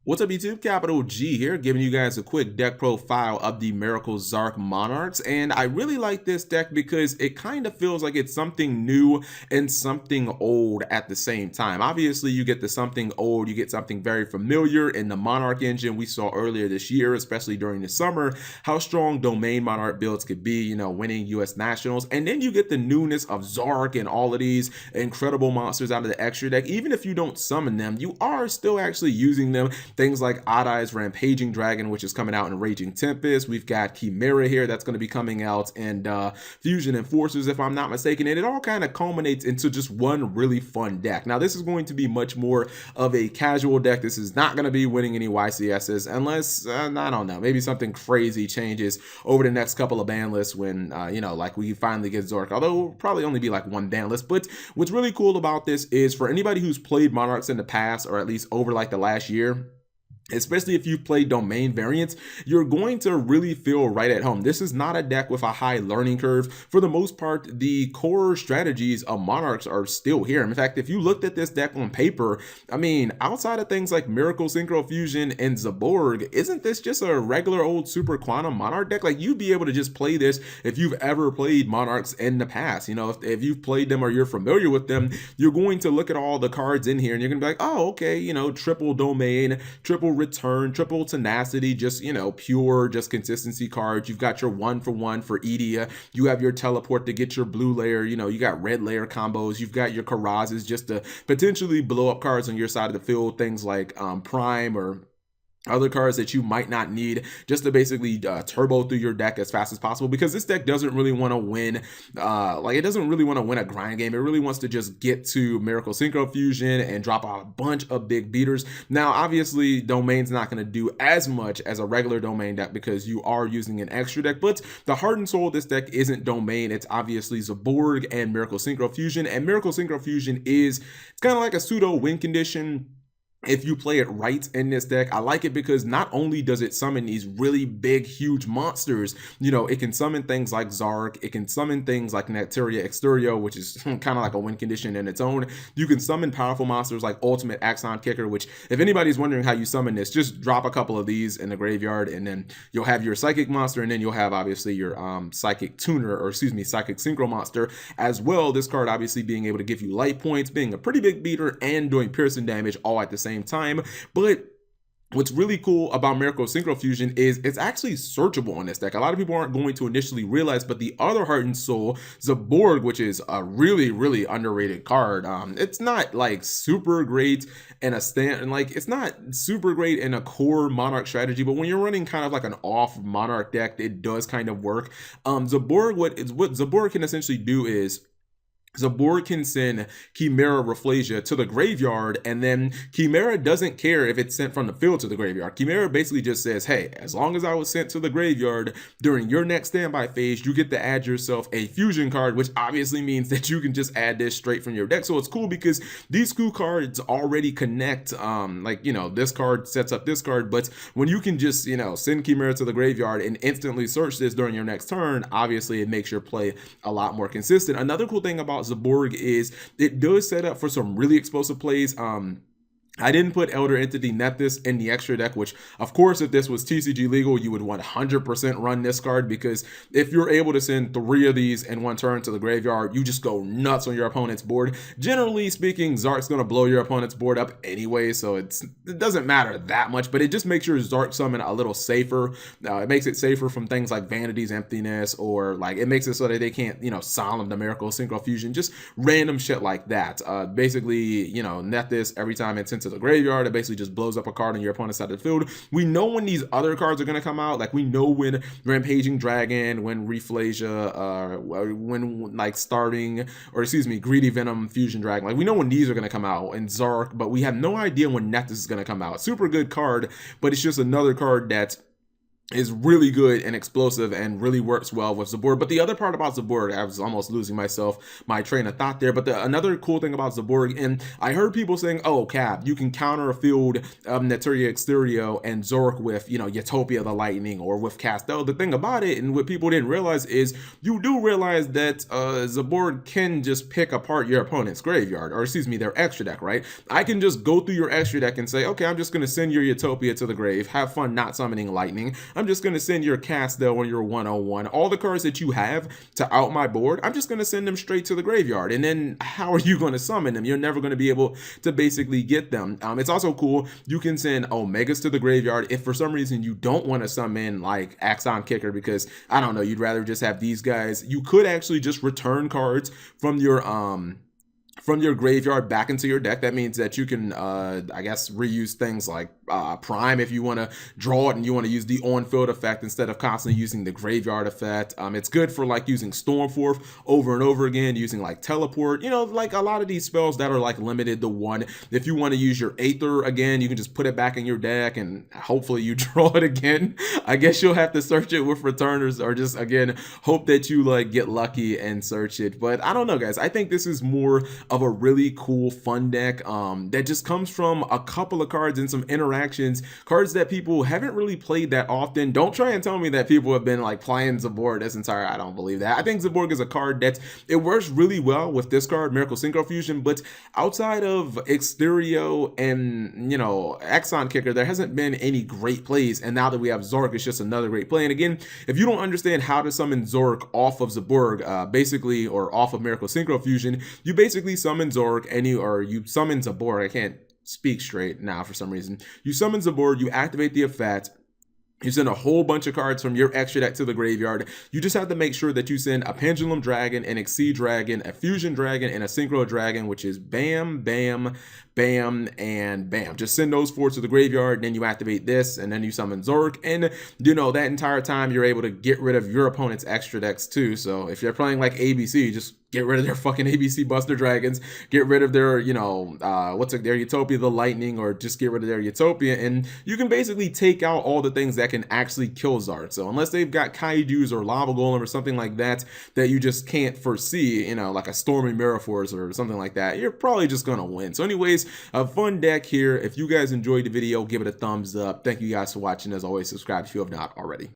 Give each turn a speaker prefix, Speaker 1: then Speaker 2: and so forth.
Speaker 1: What's up, YouTube? Capital G here, giving you guys a quick deck profile of the Miracle Zarc Monarchs. And I really like this deck because it kind of feels like it's something new and something old at the same time. Obviously, you get the something old, you get something very familiar in the Monarch engine. We saw earlier this year, especially during the summer, how strong domain Monarch builds could be, winning US Nationals. And then you get the newness of Zarc and all of these incredible monsters out of the extra deck. Even if you don't summon them, you are still actually using them. Things like Odd Eye's Rampaging Dragon, which is coming out in Raging Tempest. We've got Chimera here that's going to be coming out, and Fusion Enforcers, if I'm not mistaken. And it all kind of culminates into just one really fun deck. Now, this is going to be much more of a casual deck. This is not going to be winning any YCSs unless, I don't know, maybe something crazy changes over the next couple of ban lists when, like we finally get Zarc. Although it'll probably only be like one ban list. But what's really cool about this is for anybody who's played Monarchs in the past, or at least over like the last year, especially if you've played domain variants, you're going to really feel right at home. This is not a deck with a high learning curve. For the most part, the core strategies of Monarchs are still here. In fact, if you looked at this deck on paper, I mean, outside of things like Miracle Synchro Fusion and Zaborg, isn't this just a regular old Super Quantum Monarch deck? Like, you'd be able to just play this if you've ever played Monarchs in the past. If you've played them or you're familiar with them, you're going to look at all the cards in here and you're going to be like, oh, okay, triple domain, triple return, triple tenacity, just pure just consistency cards. You've got your 1-for-1 for Edia, you have your teleport to get your blue layer, you got red layer combos, you've got your Karazes just to potentially blow up cards on your side of the field, things like Prime or other cards that you might not need, just to basically turbo through your deck as fast as possible, because this deck doesn't really want to win it doesn't really want to win a grind game. It really wants to just get to Miracle Synchro Fusion and drop a bunch of big beaters. Now, obviously, domain's not going to do as much as a regular domain deck because you are using an extra deck, but the heart and soul of this deck isn't domain. It's obviously Zaborg and Miracle Synchro Fusion, and Miracle Synchro Fusion it's kind of like a pseudo win condition if you play it right in this deck. I like it because not only does it summon these really big, huge monsters, it can summon things like Zarc, it can summon things like Nectaria Exterio, which is kind of like a win condition in its own. You can summon powerful monsters like Ultimate Axon Kicker, which, if anybody's wondering how you summon this, just drop a couple of these in the graveyard, and then you'll have your Psychic monster, and then you'll have obviously your Psychic Tuner, or excuse me, Psychic Synchro monster as well. This card obviously being able to give you light points, being a pretty big beater, and doing piercing damage all at the same time. But what's really cool about Miracle Synchro Fusion is it's actually searchable in this deck. A lot of people aren't going to initially realize, but the other heart and soul, Zaborg, which is a really, really underrated card, it's not like super great in a it's not super great in a core Monarch strategy, but when you're running kind of like an off Monarch deck, it does kind of work. Zaborg, what Zaborg can essentially do is Zaborg can send Chimera Rafflesia to the graveyard, and then Chimera doesn't care if it's sent from the field to the graveyard. Chimera basically just says, hey, as long as I was sent to the graveyard during your next standby phase, you get to add yourself a fusion card, which obviously means that you can just add this straight from your deck. So it's cool because these two cards already connect. This card sets up this card, but when you can just, send Chimera to the graveyard and instantly search this during your next turn, obviously it makes your play a lot more consistent. Another cool thing about Zaborg is it does set up for some really explosive plays. I didn't put Elder Entity Nethys in the extra deck, which, of course, if this was TCG legal, you would 100% run this card, because if you're able to send 3 of these in one turn to the graveyard, you just go nuts on your opponent's board. Generally speaking, Zarc's going to blow your opponent's board up anyway, so it doesn't matter that much, but it just makes your Zarc summon a little safer. It makes it safer from things like Vanity's Emptiness, or like it makes it so that they can't, Solemn the Miracle Synchro Fusion, just random shit like that. Basically, Nethys, every time it's sent to the graveyard, it basically just blows up a card on your opponent's side of the field. We know when these other cards are going to come out. Like, we know when Rampaging Dragon, when Rafflesia, when Greedy Venom Fusion Dragon. Like, we know when these are going to come out, and Zarc, but we have no idea when Nethys is going to come out. Super good card, but it's just another card that's is really good and explosive and really works well with Zaborg. But the other part about Zaborg, I was almost losing my train of thought there. But another cool thing about Zaborg, and I heard people saying, "Oh, Cap, you can counter a field Naturia Exterio and Zarc with Utopia the Lightning or with Castel." The thing about it, and what people didn't realize is you do realize that Zaborg can just pick apart your opponent's graveyard, or excuse me, their extra deck, right? I can just go through your extra deck and say, okay, I'm just gonna send your Utopia to the grave. Have fun not summoning Lightning. I'm just going to send your Castel on your 101. All the cards that you have to out my board, I'm just going to send them straight to the graveyard. And then how are you going to summon them? You're never going to be able to basically get them. It's also cool. You can send Omegas to the graveyard if for some reason you don't want to summon like Axon Kicker because, I don't know, you'd rather just have these guys. You could actually just return cards from your graveyard back into your deck. That means that you can, I guess, reuse things like Prime if you want to draw it and you want to use the on-field effect instead of constantly using the graveyard effect. It's good for like using Stormforth over and over again, using like Teleport, like a lot of these spells that are like limited to one. If you want to use your Aether again, you can just put it back in your deck and hopefully you draw it again. I guess you'll have to search it with returners or just, again, hope that you like get lucky and search it. But I don't know, guys. I think this is more of a really cool, fun deck that just comes from a couple of cards and some interactions, cards that people haven't really played that often. Don't try and tell me that people have been like playing Zaborg this entire, I don't believe that. I think Zaborg is a card that it works really well with this card, Miracle Synchro Fusion, but outside of Exterio and, Axon Kicker, there hasn't been any great plays, and now that we have Zarc, it's just another great play. And again, if you don't understand how to summon Zarc off of Zaborg, basically, or off of Miracle Synchro Fusion, you basically summon Zarc and you summon Zaborg. I can't speak straight now for some reason. You summon Zaborg, you activate the effect, you send a whole bunch of cards from your extra deck to the graveyard. You just have to make sure that you send a Pendulum Dragon, an Exceed Dragon, a Fusion Dragon, and a Synchro Dragon, which is bam, bam, bam, and bam. Just send those four to the graveyard, then you activate this, and then you summon Zarc. And, that entire time, you're able to get rid of your opponent's extra decks, too. So if you're playing like ABC, just get rid of their fucking ABC Buster Dragons, get rid of their, their Utopia the Lightning, or just get rid of their Utopia, and you can basically take out all the things that can actually kill Zarc. So unless they've got Kaijus or Lava Golem or something like that you just can't foresee, like a Stormy Mirror Force or something like that, you're probably just gonna win. So anyways, a fun deck here. If you guys enjoyed the video, give it a thumbs up. Thank you guys for watching. As always, subscribe if you have not already.